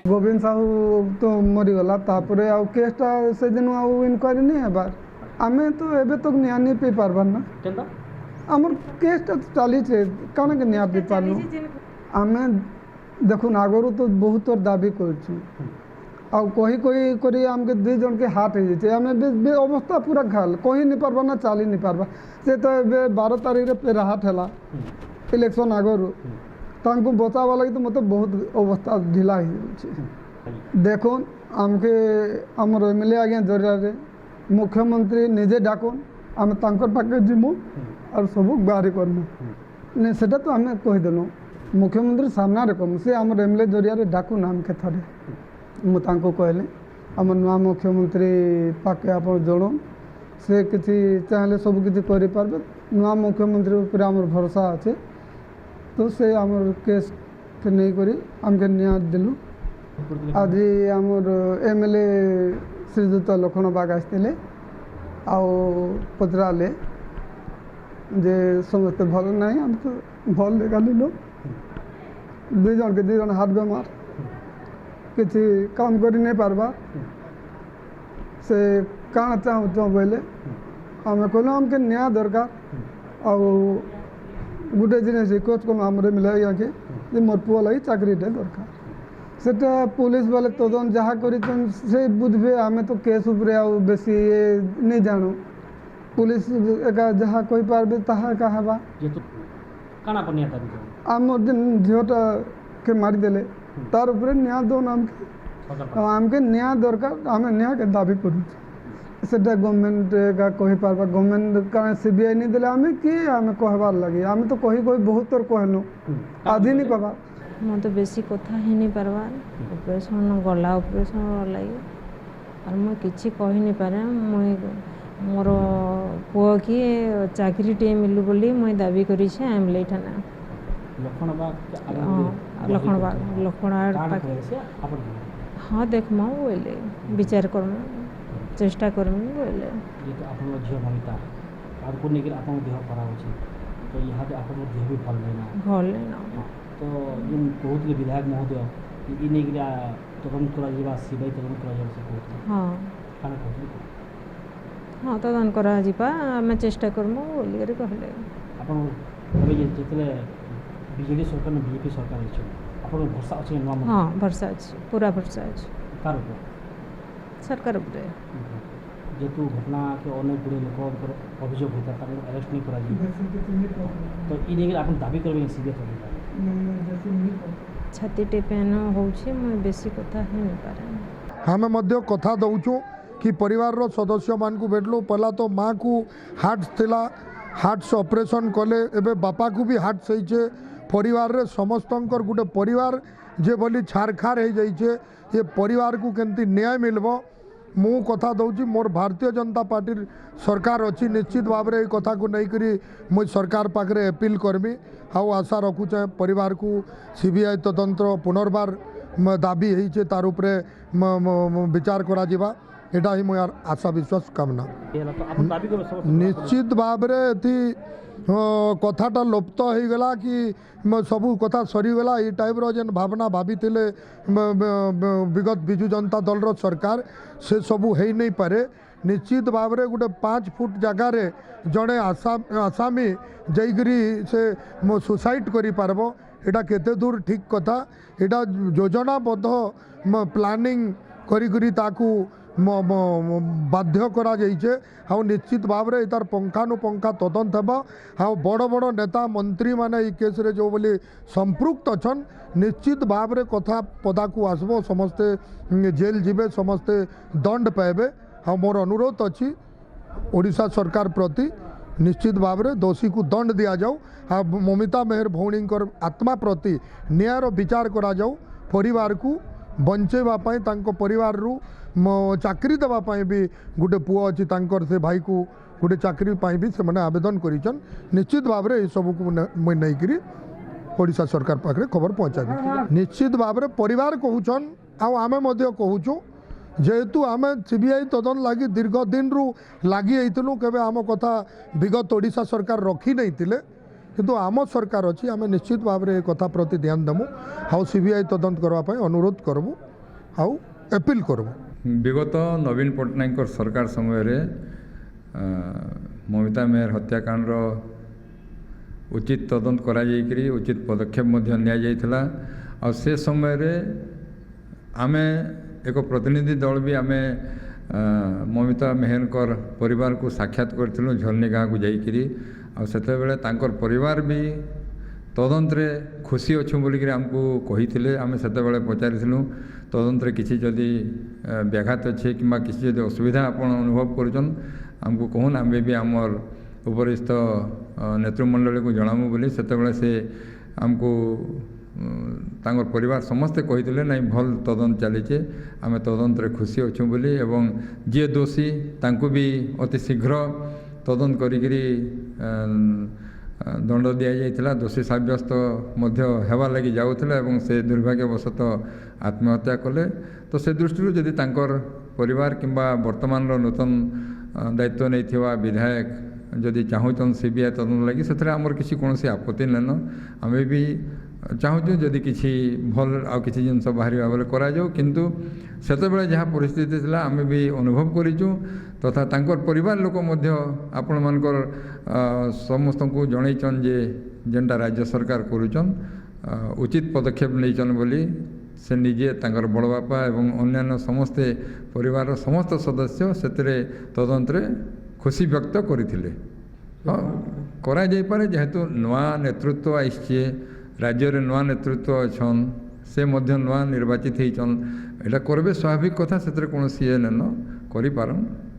गोविंद साहू तो मरीगला तापरे आउ केसटा से दिन आउ इनक्वारी नहीं हेबार आमे तो एबे तक न्याय नहीं पी पारबार ना आमर केसटा तो चली कौन के न्याय पी पारनु आमे देखुन आगरू तो बहुत दाबी करछु आउ कही कही करी आमके दुई जन के हाथ हो जाए आम अवस्था पूरा खाल कही नहीं पारबा ना चली नहीं पारबा से तो 12 तारीख रे पेरा हाथ है इलेक्शन आगरू तांको बचावा लगी तो मतलब बहुत अवस्था ढिला हो देखुन आमके आमर एमएलए आज्ञा जरिया मुख्यमंत्री निजे डाकुन आम तांकर पाखे जीमु और सब बाहरी करमु नहीं सेटा तो आम कहीदेलु मुख्यमंत्री सामने कमु से आमर एमएलए जरिया डाकुन आमके थरे मुझे कहले आम नुआ मुख्यमंत्री पाखे आप जड़न से किसी चाहे सब किसी करें नुआ मुख्यमंत्री उपर आम भरोसा अच्छे तो से आमर केस के नहीं करी आमके न्याय दिलु आज आमर एमएलए श्रीजुत लखन बाग आसते आउ पचराले जे समस्ते भल ना आम तो भल देखालु दुई जन के दुई जन हाथ बेमार किसी काम कर नहीं पारबा से काण चाहूँ बोले आम कहलु आमके न्याय दरकार आ गोटे जिनिस रिक्वेस्ट कलु आम मिले आगे मोर पुआ लगी चाकरीटे दरकार सेटा पुलिस वाले तदन जहाँ कर बुझे आम तो केस उपरे आ बेसी नहीं जानू पुलिस एका जहाँ कही पारबे ताहा कहबा आम झीटा के मारिदेले तार उपरे न्याय दौन आमके न्याय दरकार आम न्याय के दाबी करूँ सेटा गवर्नमेंट का कही पारबा गवर्नमेंट का सीबीआई नहीं देले आम कि आम कहबार लगे आम तो कही कही बहुत थर कहलु आधी नहीं पाबा मैं तो बेसी कथा ही नहीं पारबार ऑपरेशन गला ऑपरेशन लगे और मैं किसी कही नहीं पारे मुई मोर पुआ की चाकरी टे मिलू बोली मुई दाबी करी एमएलए थाना लखनबाग हाँ देखमा बोले विचार करम चेष्टा करम बोले भल तो जो कहते विधायक महोदय तदन कर सीबीआई तदन कर हाँ हाँ तदन कर चेष्टा करमु बोली कहले बीजेडी सरकार बीजेपी सरकार भरोसा अच्छे हाँ भरोसा अच्छे पूरा भरोसा अच्छे सरकार जेतु घटना के अनेक गुड़े लोक अभियोग होता अरेस्ट नहीं करा तो ये आप दाबी करेंगे सीबीआई छाती टेपेन हो बेसी कथा ही नहीं पारे आम कथा दौचु कि परिवार सदस्य मान को भेटलु पहला तो माँ को हार्ट थिला हार्ट ऑपरेशन कले एबे बापा को भी हार्ट सहीचे परिवार रे समस्तंकर गोटे परिवार जे बोली छारखार हो जाइए ये परिवार को केमती न्याय मिलबो मु कथा दौची मोर भारतीय जनता पार्टी सरकार अच्छी निश्चित भाव में कथा को नहीं करी मुझ सरकार पाखे अपील करमी आउ आशा रखुचे परिवार को सीबीआई तदंतर पुनर्बार दाबी है तार उपरे विचार करा जिबा एटा ही मोर आशा विश्वास कामना निश्चित भाव में कथाटा लुप्त हो गला कि सबू कथा सरीगला ये टाइप जेन भावना भाभी थे विगत बिजु जनता दल सरकार से सबू है नहीं पारे निश्चित भाव में गोटे 5 फुट जगार जड़े आसामी जाइकरी से सुसाइड करि पारबो एटा केते दूर ठीक कथा एटा योजनाबद्ध प्लानिंग करी ताकू बाध्य करा जाइए आ निश्चित भाव में तार पंखानुपंखा तदंत हेबा आ बड़ बड़ नेता मंत्री माने ई केस रे जो बोली संपृक्त अछन निश्चित भाव में कथा पदा को आसबो समस्ते जेल जीवे समस्ते दंड पाइबे आ मोर अनुरोध अच्छी ओडिशा सरकार प्रति निश्चित भाव में दोषी को दंड दिया जाऊ आ ममिता मेहर भौणी आत्मा प्रति न्यायर विचार करा जाऊ परिवार को बंचेवा परिवार रु चाकरी देवाई भी गोटे पुओ अच्छी से भाई को गोटे चाकरी भी से मैंने आवेदन करिछन निश्चित भाव में सब को मुझे नहीं करी ओडिशा सरकार पाखे खबर पहुँचा निश्चित भाव में परिवार कहून आमे कहूँ जेहेतु आम सीबीआई तदन लगी दीर्घ दिन रु लगी केवे आम कथा विगत ओडिशा सरकार रखी नहीं थिले किंतु आम सरकार अच्छी आम निश्चित भाव में कथा प्रति ध्यान देमु आउ सीबीआई तदंत करने अनुरोध करबू आउ अपील करबू। विगत नवीन पट्टनायक सरकार समय रे ममिता मेहर हत्याकांड उचित तदंत करा जायकरी उचित पदक्षेप मध्य निया जायथिला आ से समय रे आमे एक प्रतिनिधि दल भी आमे ममिता मेहरकर परिवार को साक्षात करथिलु झरनी गाँव को जाइकरी आ सेते बेले तांकर परिवार भी तदंतरे खुशी अच्छु बोलिक आमको कही आम से पचारिलु तदंतरे किसी जदि व्याघात अच्छे कि किसी जदि असुविधा आपण अनुभव करछन आमको कहून आम भी आमर उपरिस्थ नेतृमंडल को जनामु बोली से आमको तांकर परिवार समस्ते कही ना भल तदंत चलीचे आम तदंतरे खुशी अच्छु बोली एवं जी दोषी तांको भी अति शीघ्र तदंत करिकरी दंड दि जाइथिला दोषी साब्यस्त मध्य हेबा लगी जाउथिला एवं से दुर्भाग्यवशतः आत्महत्या कले तो से दृष्टि जदि तांकर परिवार किंबा वर्तमान नूतन दायित्व नहीं थिवा विधायक जदि चाहूचन सीबीआई तदंत लगी से आमर किसी कौन आपत्ति नाइन आम भी चाहूँ जदि किसी भल आ किसी जिनस बाहर बेले करा किंतु सेते जहाँ परिस्थिति थिला आम भी अनुभव करिचु तथा तांकर परिवार लोक मध्य आपण मानकर समस्त को जनईचन जे जेनटा राज्य सरकार करुचन उचित पदक्षेप नहींचन बोली से निजे तांकर बड़ बापा एवं अन्यान्य समस्ते परिवार समस्त सदस्य से तदंतरे खुशी व्यक्त करथिले करा जाई पारे जेहेतु नवा नेतृत्व आइछे राज्य रे नवा नेतृत्व अछन से मध्य नवा निर्वाचित होइचन एटा करबे स्वाभाविक कथा से कौन सी न करि पारन।